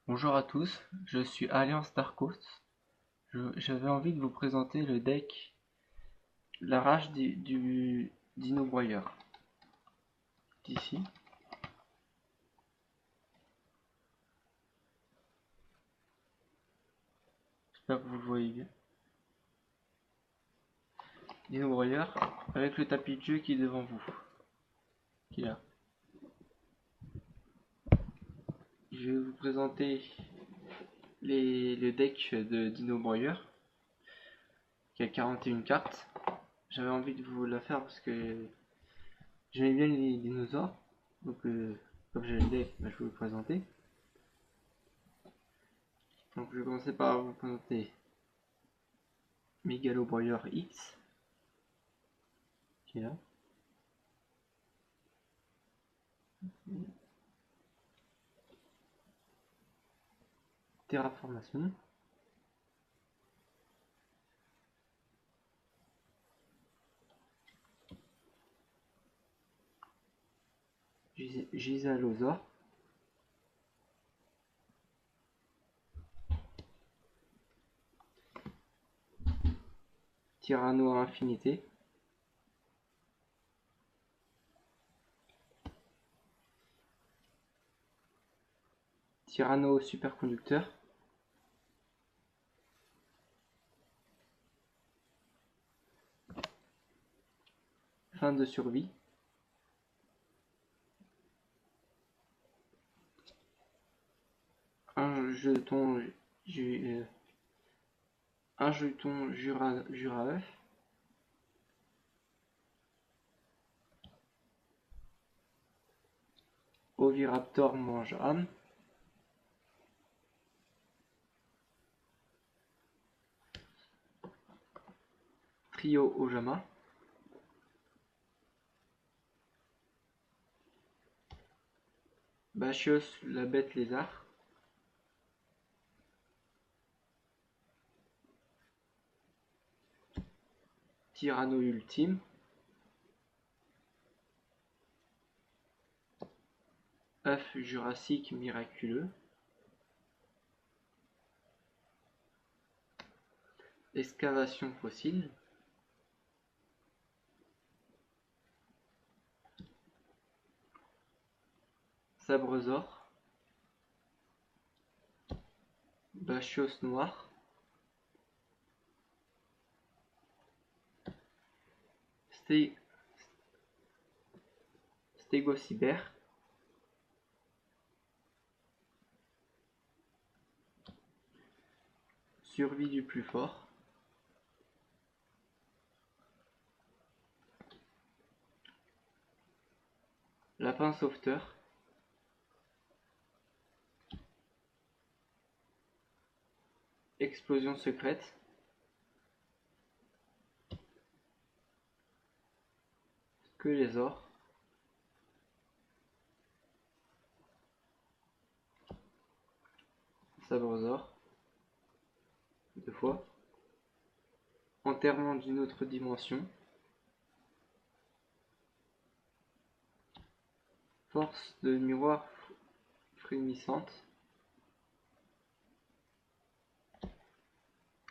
Bonjour à tous, je suis Alliance Darkos. J'avais envie de vous présenter le deck La Rage du Dino Broyeur. Ici. J'espère que vous le voyez bien. Dino Broyeur avec le tapis de jeu qui est devant vous. Qui est là. Je vais vous présenter le deck de Dino Broyeur qui a 41 cartes. J'avais envie de vous la faire parce que j'aimais bien les dinosaures. Donc comme j'ai le deck, je vais vous le présenter. Donc je vais commencer par vous présenter Megalo Broyeur X, qui est là. Terraformation. Gizalosaure. Tyranno à infinité. Tyranno superconducteur. Fin de survie. Un jeton Jura œuf. Oviraptor mange âme. Trio Ojama. Bachios la bête lézard. Tyranno ultime. œuf jurassique miraculeux. Excavation fossile. Sabresaure. Bachios noir. Stégocyber. Survie du plus fort. Lapin sauveteur. Explosion secrète. Squelésaure. Sabresaure. 2 fois. Enterrement d'une autre dimension. Force de miroir frémissante.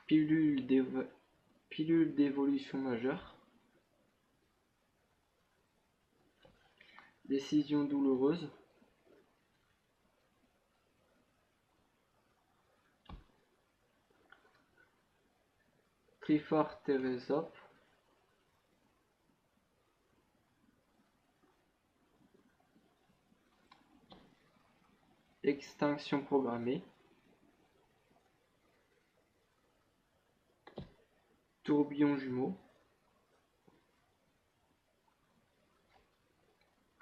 Pilule d'évolution majeure. Décision douloureuse. Triforce Theresope. Extinction programmée. Tourbillon jumeau.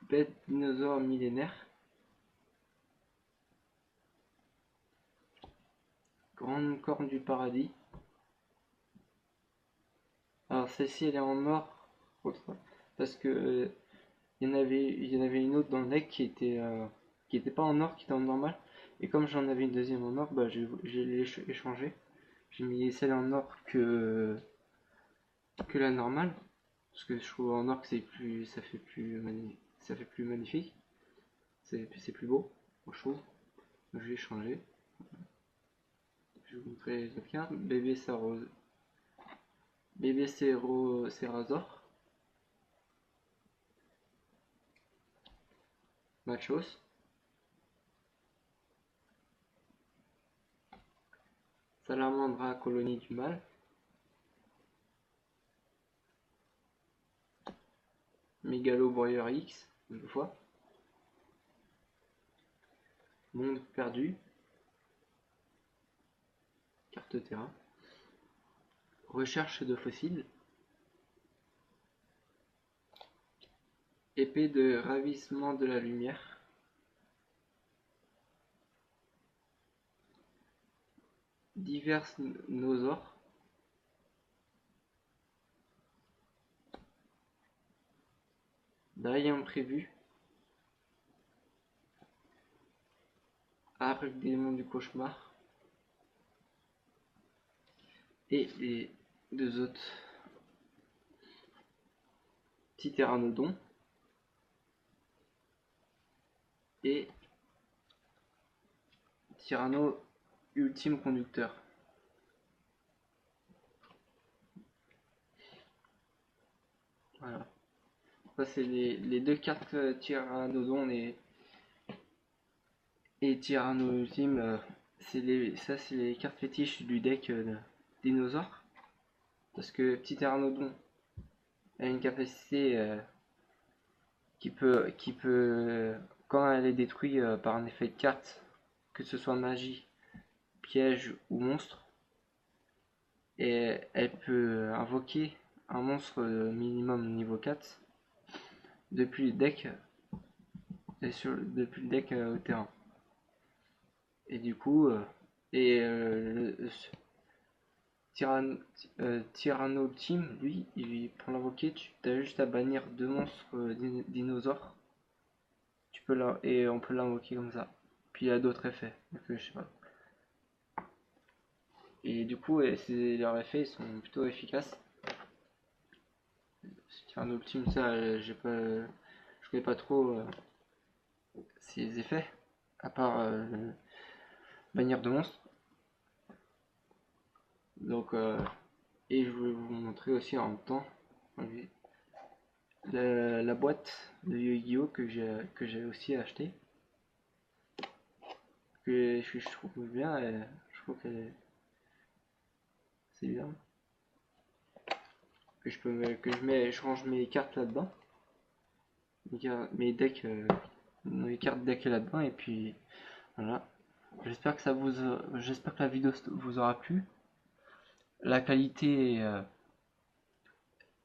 Bête dinosaure millénaire. Grande corne du paradis. Alors celle-ci elle est en or parce que il y en avait une autre dans le deck qui était pas en or, qui était en normal. Et comme j'en avais une deuxième en or, bah j'ai échangé. J'ai mis celle en or que la normale. Parce que je trouve en or que ça fait plus magnifique. C'est plus beau, je trouve. Donc je l'ai changé. Je vais vous montrer les autres cartes. Bébé Cerazor, Machos, Salamandra Colonie du Mal, Mégalo Warrior X, deux fois, Monde Perdu, carte terrain, Recherche de fossiles, Épée de ravissement de la lumière, Divers Nosors, D'imprévu, Arc démon du cauchemar, et les deux autres Ptyranodon et Tyranno Ultime Conducteur. Voilà. Ça c'est les deux cartes Tyrannodon et Tyranno Ultime. Ça c'est les cartes fétiches du deck dinosaure. Parce que Petit Pteranodon a une capacité qui peut quand elle est détruite par un effet de carte, que ce soit magie, piège ou monstre, et elle peut invoquer un monstre minimum niveau 4 depuis le deck depuis le deck au terrain. Et du coup, Tyranno Team, lui, pour l'invoquer, tu as juste à bannir deux monstres dinosaures. Et on peut l'invoquer comme ça. Puis il y a d'autres effets, donc je sais pas. Et du coup, leurs effets sont plutôt efficaces. Tyranno Team, ça, je connais pas trop ses effets, à part bannir de monstres. Donc, et je vais vous montrer aussi en même temps la boîte de Yu-Gi-Oh que j'ai aussi acheté, que je trouve bien, je trouve que c'est bien, je range mes cartes là-dedans, mes decks, mes cartes deck là-dedans, et puis voilà. J'espère que la vidéo vous aura plu. La qualité,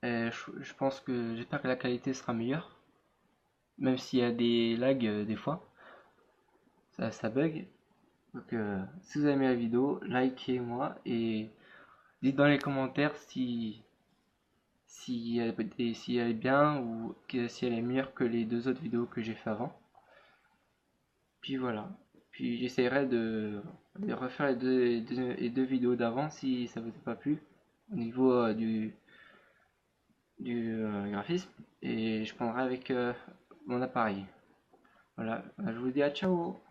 je pense que j'espère que la qualité sera meilleure, même s'il y a des lags des fois, ça bug. Donc si vous avez aimé la vidéo, likez-moi et dites dans les commentaires si elle est bien ou si elle est meilleure que les deux autres vidéos que j'ai fait avant. Puis voilà. Puis j'essaierai de refaire les deux vidéos d'avant si ça vous a pas plu au niveau du graphisme, et je prendrai avec mon appareil. Voilà, je vous dis à ciao.